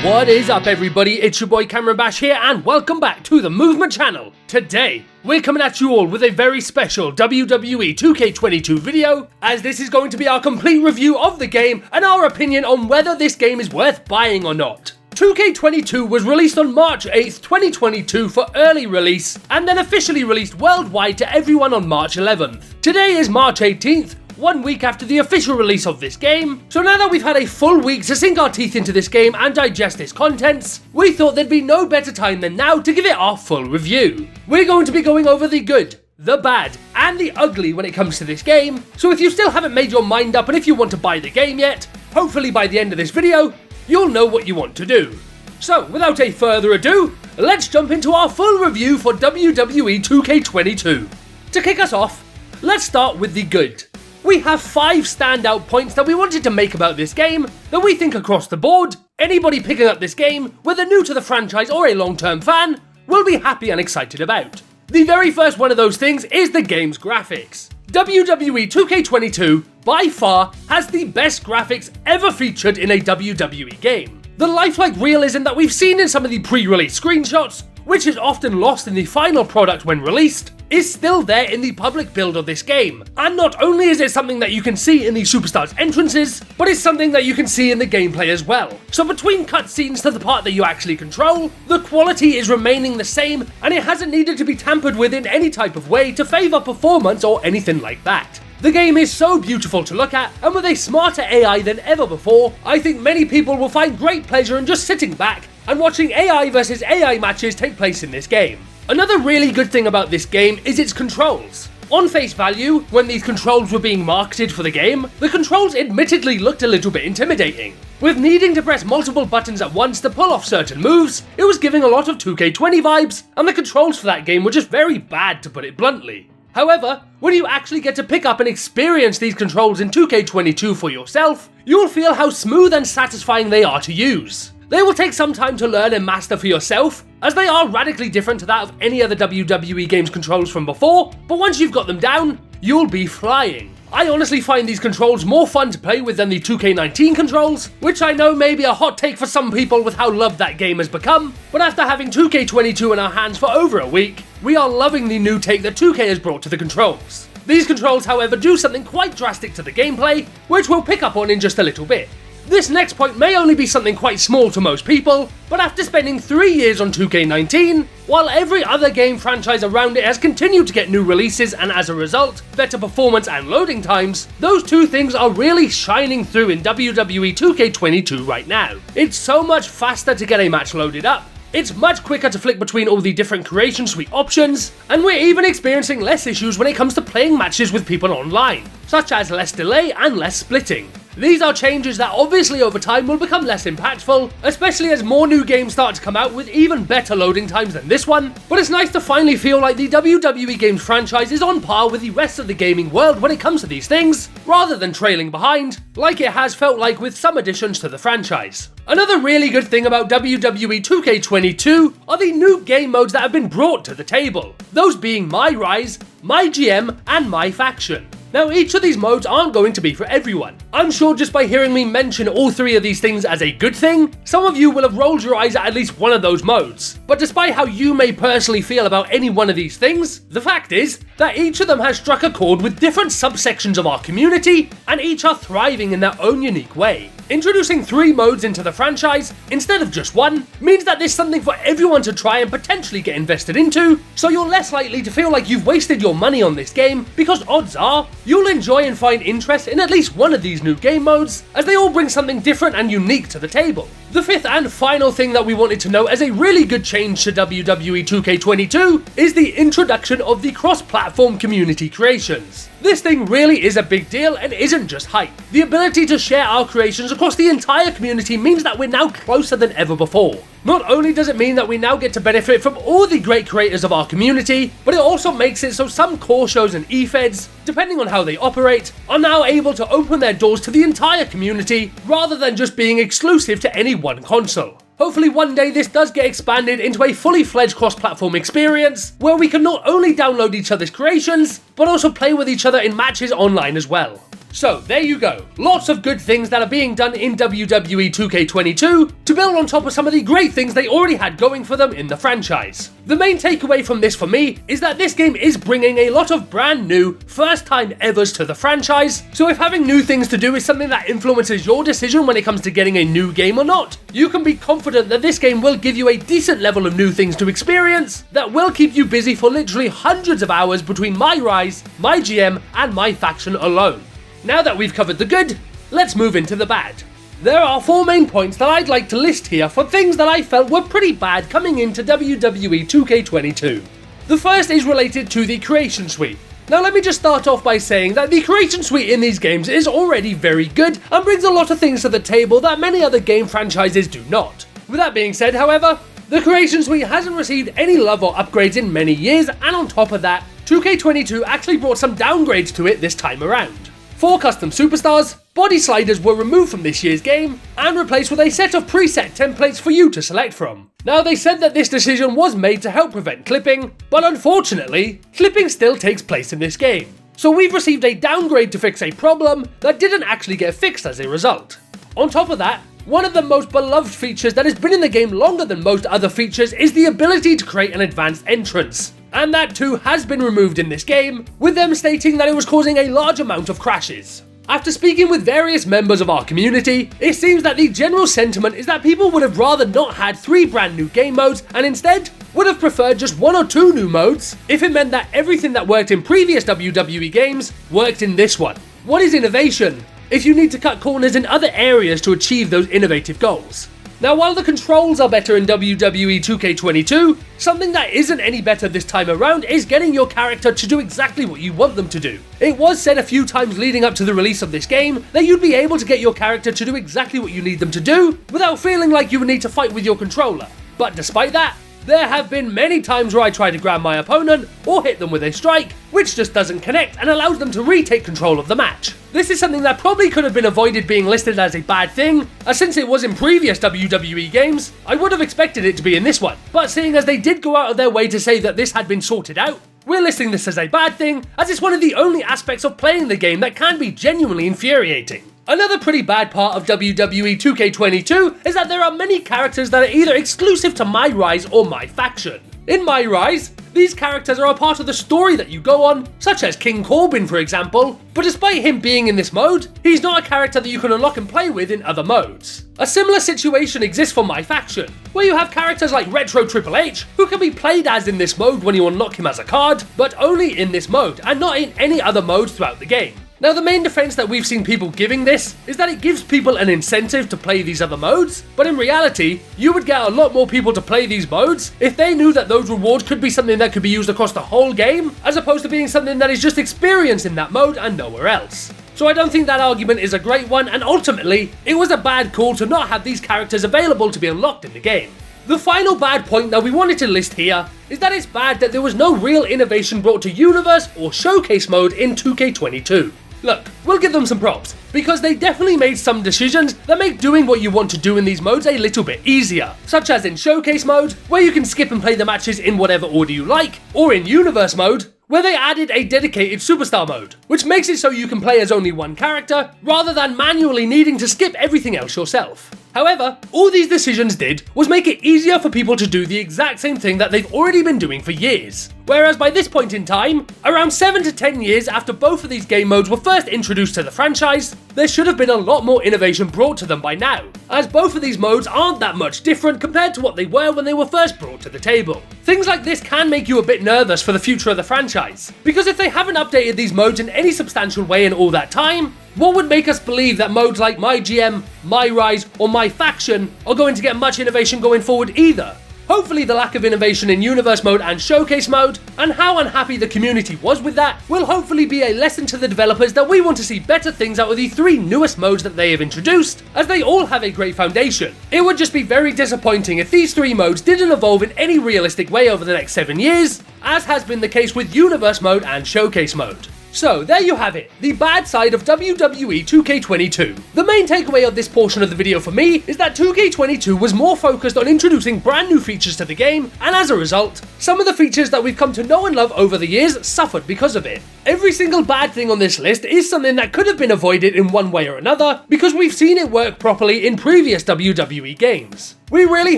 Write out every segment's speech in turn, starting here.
What is up everybody, it's your boy Cameron Bash here and welcome back to the Movement channel. Today, we're coming at you all with a very special WWE 2K22 video, as this is going to be our complete review of the game and our opinion on whether this game is worth buying or not. 2K22 was released on March 8th, 2022 for early release and then officially released worldwide to everyone on March 11th. Today is March 18th, 1 week after the official release of this game, so now that we've had a full week to sink our teeth into this game and digest its contents, we thought there'd be no better time than now to give it our full review. We're going to be going over the good, the bad, and the ugly when it comes to this game, so if you still haven't made your mind up and if you want to buy the game yet, hopefully by the end of this video, you'll know what you want to do. So without a further ado, let's jump into our full review for WWE 2K22. To kick us off, let's start with the good. We have 5 standout points that we wanted to make about this game that we think across the board, anybody picking up this game, whether new to the franchise or a long-term fan, will be happy and excited about. The very first one of those things is the game's graphics. WWE 2K22, by far, has the best graphics ever featured in a WWE game. The lifelike realism that we've seen in some of the pre-release screenshots, which is often lost in the final product when released, is still there in the public build of this game. And not only is it something that you can see in the superstars' entrances, but it's something that you can see in the gameplay as well. So between cutscenes to the part that you actually control, the quality is remaining the same and it hasn't needed to be tampered with in any type of way to favour performance or anything like that. The game is so beautiful to look at, and with a smarter AI than ever before, I think many people will find great pleasure in just sitting back and watching AI versus AI matches take place in this game. Another really good thing about this game is its controls. On face value, when these controls were being marketed for the game, the controls admittedly looked a little bit intimidating. With needing to press multiple buttons at once to pull off certain moves, it was giving a lot of 2K20 vibes, and the controls for that game were just very bad, to put it bluntly. However, when you actually get to pick up and experience these controls in 2K22 for yourself, you'll feel how smooth and satisfying they are to use. They will take some time to learn and master for yourself, as they are radically different to that of any other WWE game's controls from before, but once you've got them down, you'll be flying. I honestly find these controls more fun to play with than the 2K19 controls, which I know may be a hot take for some people with how loved that game has become, but after having 2K22 in our hands for over a week, we are loving the new take that 2K has brought to the controls. These controls, however, do something quite drastic to the gameplay, which we'll pick up on in just a little bit. This next point may only be something quite small to most people, but after spending 3 years on 2K19, while every other game franchise around it has continued to get new releases and as a result, better performance and loading times, those two things are really shining through in WWE 2K22 right now. It's so much faster to get a match loaded up, it's much quicker to flick between all the different creation suite options, and we're even experiencing less issues when it comes to playing matches with people online, such as less delay and less splitting. These are changes that obviously over time will become less impactful, especially as more new games start to come out with even better loading times than this one, but it's nice to finally feel like the WWE Games franchise is on par with the rest of the gaming world when it comes to these things, rather than trailing behind, like it has felt like with some additions to the franchise. Another really good thing about WWE 2K22 are the new game modes that have been brought to the table, those being My Rise, My GM, and My Faction. Now each of these modes aren't going to be for everyone. I'm sure just by hearing me mention all 3 of these things as a good thing, some of you will have rolled your eyes at least one of those modes. But despite how you may personally feel about any one of these things, the fact is that each of them has struck a chord with different subsections of our community, and each are thriving in their own unique way. Introducing 3 modes into the franchise, instead of just one, means that there's something for everyone to try and potentially get invested into, so you're less likely to feel like you've wasted your money on this game, because odds are, you'll enjoy and find interest in at least one of these new game modes, as they all bring something different and unique to the table. The 5th and final thing that we wanted to note as a really good change to WWE 2K22 is the introduction of the cross-platform community creations. This thing really is a big deal and isn't just hype. The ability to share our creations across the entire community means that we're now closer than ever before. Not only does it mean that we now get to benefit from all the great creators of our community, but it also makes it so some core shows and e-feds, depending on how they operate, are now able to open their doors to the entire community rather than just being exclusive to any one console. Hopefully one day this does get expanded into a fully fledged cross-platform experience where we can not only download each other's creations, but also play with each other in matches online as well. So there you go, lots of good things that are being done in WWE 2K22 to build on top of some of the great things they already had going for them in the franchise. The main takeaway from this for me is that this game is bringing a lot of brand new, first time evers to the franchise, so if having new things to do is something that influences your decision when it comes to getting a new game or not, you can be confident that this game will give you a decent level of new things to experience that will keep you busy for literally hundreds of hours between My Rise, My GM and My Faction alone. Now that we've covered the good, let's move into the bad. There are 4 main points that I'd like to list here for things that I felt were pretty bad coming into WWE 2K22. The first is related to the Creation Suite. Now let me just start off by saying that the Creation Suite in these games is already very good and brings a lot of things to the table that many other game franchises do not. With that being said, however, the Creation Suite hasn't received any love or upgrades in many years, and on top of that, 2K22 actually brought some downgrades to it this time around. 4 custom superstars, body sliders were removed from this year's game and replaced with a set of preset templates for you to select from. Now they said that this decision was made to help prevent clipping, but unfortunately, clipping still takes place in this game. So we've received a downgrade to fix a problem that didn't actually get fixed as a result. On top of that, one of the most beloved features that has been in the game longer than most other features is the ability to create an advanced entrance. And that too has been removed in this game, with them stating that it was causing a large amount of crashes. After speaking with various members of our community, it seems that the general sentiment is that people would have rather not had 3 brand new game modes and instead would have preferred just 1 or 2 new modes if it meant that everything that worked in previous WWE games worked in this one. What is innovation if you need to cut corners in other areas to achieve those innovative goals? Now, while the controls are better in WWE 2K22, something that isn't any better this time around is getting your character to do exactly what you want them to do. It was said a few times leading up to the release of this game that you'd be able to get your character to do exactly what you need them to do without feeling like you would need to fight with your controller. But despite that, there have been many times where I try to grab my opponent or hit them with a strike, which just doesn't connect and allows them to retake control of the match. This is something that probably could have been avoided being listed as a bad thing, as since it was in previous WWE games, I would have expected it to be in this one. But seeing as they did go out of their way to say that this had been sorted out, we're listing this as a bad thing, as it's one of the only aspects of playing the game that can be genuinely infuriating. Another pretty bad part of WWE 2K22 is that there are many characters that are either exclusive to My Rise or My Faction. In My Rise, these characters are a part of the story that you go on, such as King Corbin for example, but despite him being in this mode, he's not a character that you can unlock and play with in other modes. A similar situation exists for My Faction, where you have characters like Retro Triple H, who can be played as in this mode when you unlock him as a card, but only in this mode, and not in any other modes throughout the game. Now the main defense that we've seen people giving this is that it gives people an incentive to play these other modes, but in reality, you would get a lot more people to play these modes if they knew that those rewards could be something that could be used across the whole game, as opposed to being something that is just experienced in that mode and nowhere else. So I don't think that argument is a great one, and ultimately, it was a bad call to not have these characters available to be unlocked in the game. The final bad point that we wanted to list here is that it's bad that there was no real innovation brought to Universe or Showcase mode in 2K22. Look, we'll give them some props, because they definitely made some decisions that make doing what you want to do in these modes a little bit easier, such as in Showcase mode, where you can skip and play the matches in whatever order you like, or in Universe mode, where they added a dedicated superstar mode, which makes it so you can play as only one character, rather than manually needing to skip everything else yourself. However, all these decisions did was make it easier for people to do the exact same thing that they've already been doing for years. Whereas by this point in time, around 7 to 10 years after both of these game modes were first introduced to the franchise, there should have been a lot more innovation brought to them by now, as both of these modes aren't that much different compared to what they were when they were first brought to the table. Things like this can make you a bit nervous for the future of the franchise, because if they haven't updated these modes in any substantial way in all that time, what would make us believe that modes like My GM, My Rise, or My Faction are going to get much innovation going forward either? Hopefully the lack of innovation in Universe mode and Showcase mode, and how unhappy the community was with that, will hopefully be a lesson to the developers that we want to see better things out of the 3 newest modes that they have introduced, as they all have a great foundation. It would just be very disappointing if these 3 modes didn't evolve in any realistic way over the next 7 years, as has been the case with Universe mode and Showcase mode. So there you have it, the bad side of WWE 2K22. The main takeaway of this portion of the video for me is that 2K22 was more focused on introducing brand new features to the game, and as a result, some of the features that we've come to know and love over the years suffered because of it. Every single bad thing on this list is something that could have been avoided in one way or another, because we've seen it work properly in previous WWE games. We really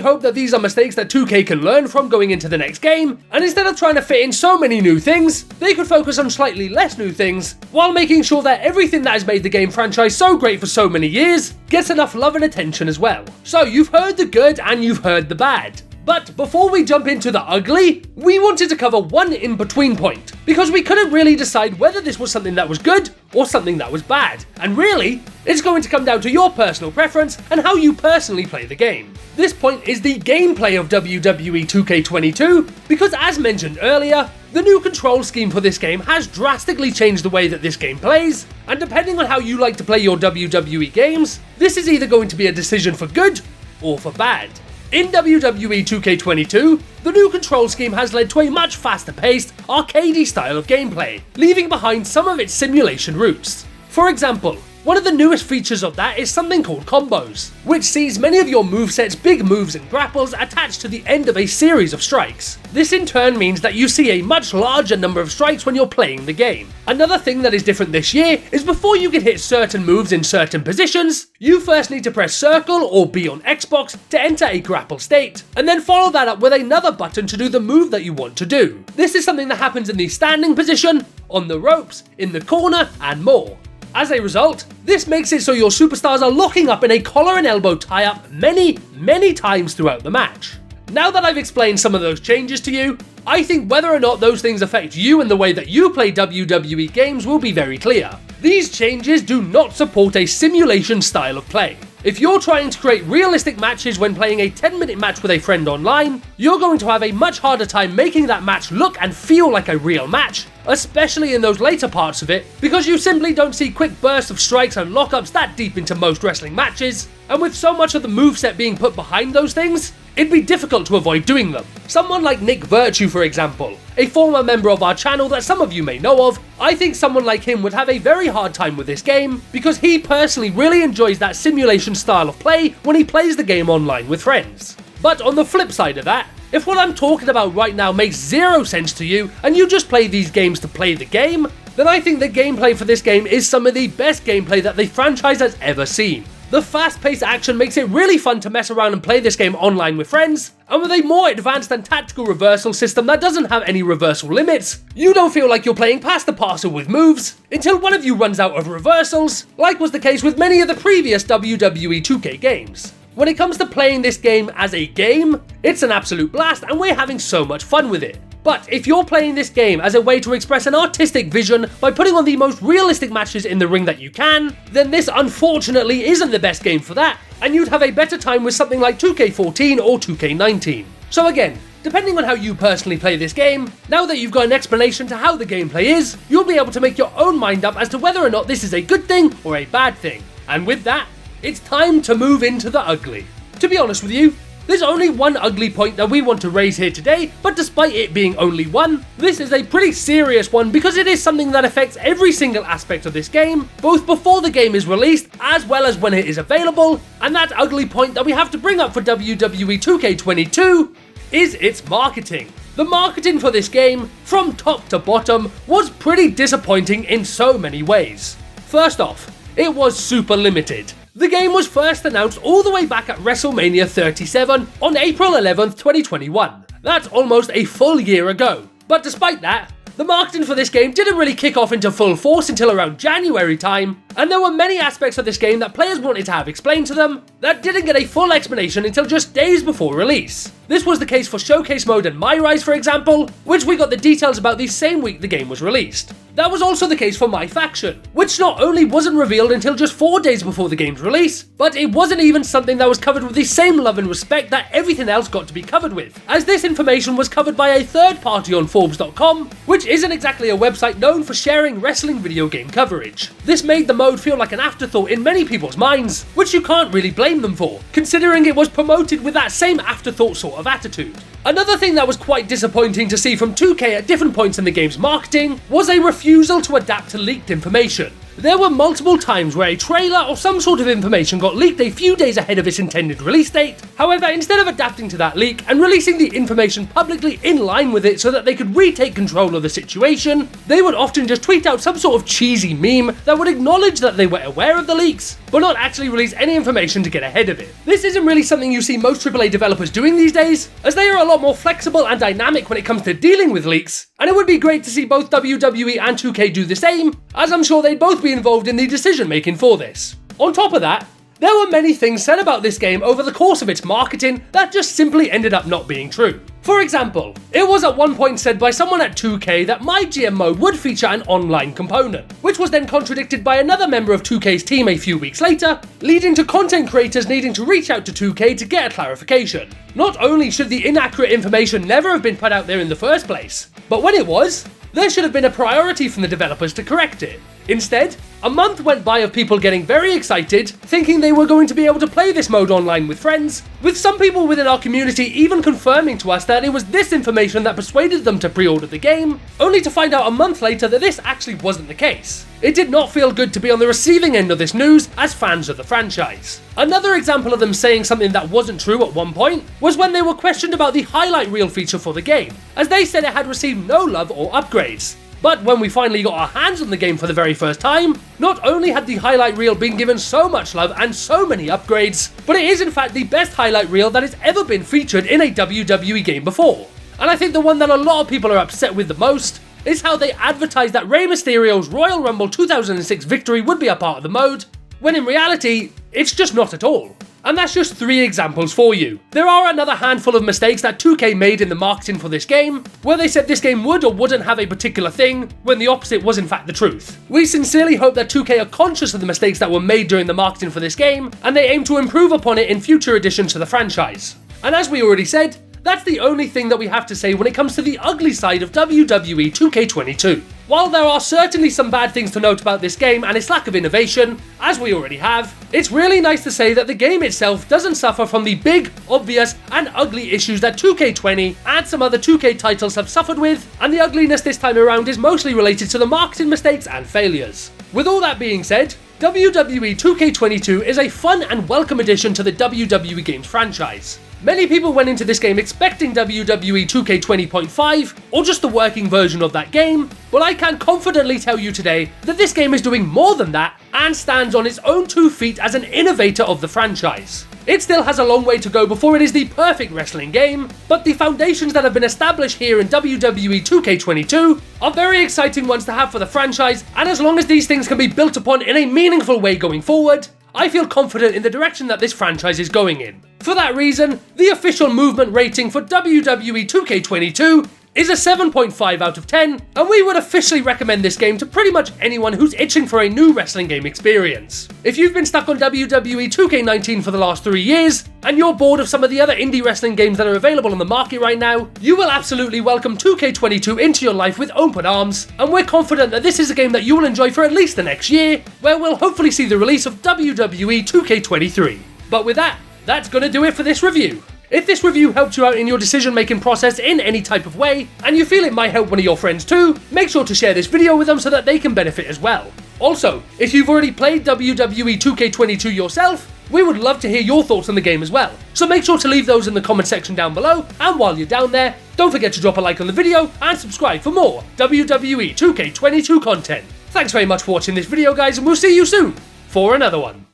hope that these are mistakes that 2K can learn from going into the next game, and instead of trying to fit in so many new things, they could focus on slightly less new things, while making sure that everything that has made the game franchise so great for so many years gets enough love and attention as well. So you've heard the good and you've heard the bad. But before we jump into the ugly, we wanted to cover one in-between point, because we couldn't really decide whether this was something that was good or something that was bad. And really, it's going to come down to your personal preference and how you personally play the game. This point is the gameplay of WWE 2K22, because as mentioned earlier, the new control scheme for this game has drastically changed the way that this game plays, and depending on how you like to play your WWE games, this is either going to be a decision for good or for bad. In WWE 2K22, the new control scheme has led to a much faster paced, arcadey style of gameplay, leaving behind some of its simulation roots. For example, one of the newest features of that is something called combos, which sees many of your movesets, big moves and grapples attached to the end of a series of strikes. This in turn means that you see a much larger number of strikes when you're playing the game. Another thing that is different this year is before you can hit certain moves in certain positions, you first need to press circle or B on Xbox to enter a grapple state, and then follow that up with another button to do the move that you want to do. This is something that happens in the standing position, on the ropes, in the corner, and more. As a result, this makes it so your superstars are locking up in a collar and elbow tie-up many times throughout the match. Now that I've explained some of those changes to you, I think whether or not those things affect you and the way that you play WWE games will be very clear. These changes do not support a simulation style of play. If you're trying to create realistic matches when playing a 10-minute match with a friend online, you're going to have a much harder time making that match look and feel like a real match, especially in those later parts of it, because you simply don't see quick bursts of strikes and lockups that deep into most wrestling matches, and with so much of the moveset being put behind those things, it'd be difficult to avoid doing them. Someone like Nick Virtue, for example, a former member of our channel that some of you may know of, I think someone like him would have a very hard time with this game, because he personally really enjoys that simulation style of play when he plays the game online with friends. But on the flip side of that, if what I'm talking about right now makes zero sense to you, and you just play these games to play the game, then I think the gameplay for this game is some of the best gameplay that the franchise has ever seen. The fast-paced action makes it really fun to mess around and play this game online with friends, and with a more advanced and tactical reversal system that doesn't have any reversal limits, you don't feel like you're playing past the parcel with moves until one of you runs out of reversals, like was the case with many of the previous WWE 2K games. When it comes to playing this game as a game, it's an absolute blast and we're having so much fun with it. But if you're playing this game as a way to express an artistic vision by putting on the most realistic matches in the ring that you can, then this unfortunately isn't the best game for that, and you'd have a better time with something like 2K14 or 2K19. So again, depending on how you personally play this game, now that you've got an explanation to how the gameplay is, you'll be able to make your own mind up as to whether or not this is a good thing or a bad thing. And with that, it's time to move into the ugly. To be honest with you, there's only one ugly point that we want to raise here today, but despite it being only one, this is a pretty serious one because it is something that affects every single aspect of this game, both before the game is released as well as when it is available, and that ugly point that we have to bring up for WWE 2K22 is its marketing. The marketing for this game, from top to bottom, was pretty disappointing in so many ways. First off, it was super limited. The game was first announced all the way back at WrestleMania 37 on April 11th, 2021. That's almost a full year ago. But despite that, the marketing for this game didn't really kick off into full force until around January time, and there were many aspects of this game that players wanted to have explained to them that didn't get a full explanation until just days before release. This was the case for Showcase Mode and My Rise, for example, which we got the details about the same week the game was released. That was also the case for My Faction, which not only wasn't revealed until just 4 days before the game's release, but it wasn't even something that was covered with the same love and respect that everything else got to be covered with, as this information was covered by a third party on Forbes.com, which isn't exactly a website known for sharing wrestling video game coverage. This made the mode feel like an afterthought in many people's minds, which you can't really blame them for, considering it was promoted with that same afterthought sort sort of attitude. Another thing that was quite disappointing to see from 2K at different points in the game's marketing was a refusal to adapt to leaked information. There were multiple times where a trailer or some sort of information got leaked a few days ahead of its intended release date. However, instead of adapting to that leak and releasing the information publicly in line with it so that they could retake control of the situation, they would often just tweet out some sort of cheesy meme that would acknowledge that they were aware of the leaks, but not actually release any information to get ahead of it. This isn't really something you see most AAA developers doing these days, as they are a lot more flexible and dynamic when it comes to dealing with leaks, and it would be great to see both WWE and 2K do the same, as I'm sure they'd both be involved in the decision making for this. On top of that, there were many things said about this game over the course of its marketing that just simply ended up not being true. For example, it was at one point said by someone at 2K that My GM mode would feature an online component, which was then contradicted by another member of 2K's team a few weeks later, leading to content creators needing to reach out to 2K to get a clarification. Not only should the inaccurate information never have been put out there in the first place, but when it was, there should have been a priority from the developers to correct it. Instead, a month went by of people getting very excited, thinking they were going to be able to play this mode online with friends, with some people within our community even confirming to us that it was this information that persuaded them to pre-order the game, only to find out a month later that this actually wasn't the case. It did not feel good to be on the receiving end of this news as fans of the franchise. Another example of them saying something that wasn't true at one point was when they were questioned about the highlight reel feature for the game, as they said it had received no love or upgrades. But when we finally got our hands on the game for the very first time, not only had the highlight reel been given so much love and so many upgrades, but it is in fact the best highlight reel that has ever been featured in a WWE game before. And I think the one that a lot of people are upset with the most is how they advertised that Rey Mysterio's Royal Rumble 2006 victory would be a part of the mode, when in reality, it's just not at all. And that's just 3 examples for you. There are another handful of mistakes that 2K made in the marketing for this game, where they said this game would or wouldn't have a particular thing, when the opposite was in fact the truth. We sincerely hope that 2K are conscious of the mistakes that were made during the marketing for this game, and they aim to improve upon it in future additions to the franchise. And as we already said, that's the only thing that we have to say when it comes to the ugly side of WWE 2K22. While there are certainly some bad things to note about this game and its lack of innovation, as we already have, it's really nice to say that the game itself doesn't suffer from the big, obvious, and ugly issues that 2K20 and some other 2K titles have suffered with, and the ugliness this time around is mostly related to the marketing mistakes and failures. With all that being said, WWE 2K22 is a fun and welcome addition to the WWE games franchise. Many people went into this game expecting WWE 2K20.5, or just the working version of that game, but I can confidently tell you today that this game is doing more than that and stands on its own 2 feet as an innovator of the franchise. It still has a long way to go before it is the perfect wrestling game, but the foundations that have been established here in WWE 2K22 are very exciting ones to have for the franchise, and as long as these things can be built upon in a meaningful way going forward, I feel confident in the direction that this franchise is going in. For that reason, the official movement rating for WWE 2K22 is a 7.5 out of 10, and we would officially recommend this game to pretty much anyone who's itching for a new wrestling game experience. If you've been stuck on WWE 2K19 for the last 3 years, and you're bored of some of the other indie wrestling games that are available on the market right now, you will absolutely welcome 2K22 into your life with open arms, and we're confident that this is a game that you will enjoy for at least the next year, where we'll hopefully see the release of WWE 2K23. But with that, that's gonna do it for this review. If this review helped you out in your decision-making process in any type of way, and you feel it might help one of your friends too, make sure to share this video with them so that they can benefit as well. Also, if you've already played WWE 2K22 yourself, we would love to hear your thoughts on the game as well. So make sure to leave those in the comment section down below, and while you're down there, don't forget to drop a like on the video and subscribe for more WWE 2K22 content. Thanks very much for watching this video guys, and we'll see you soon for another one.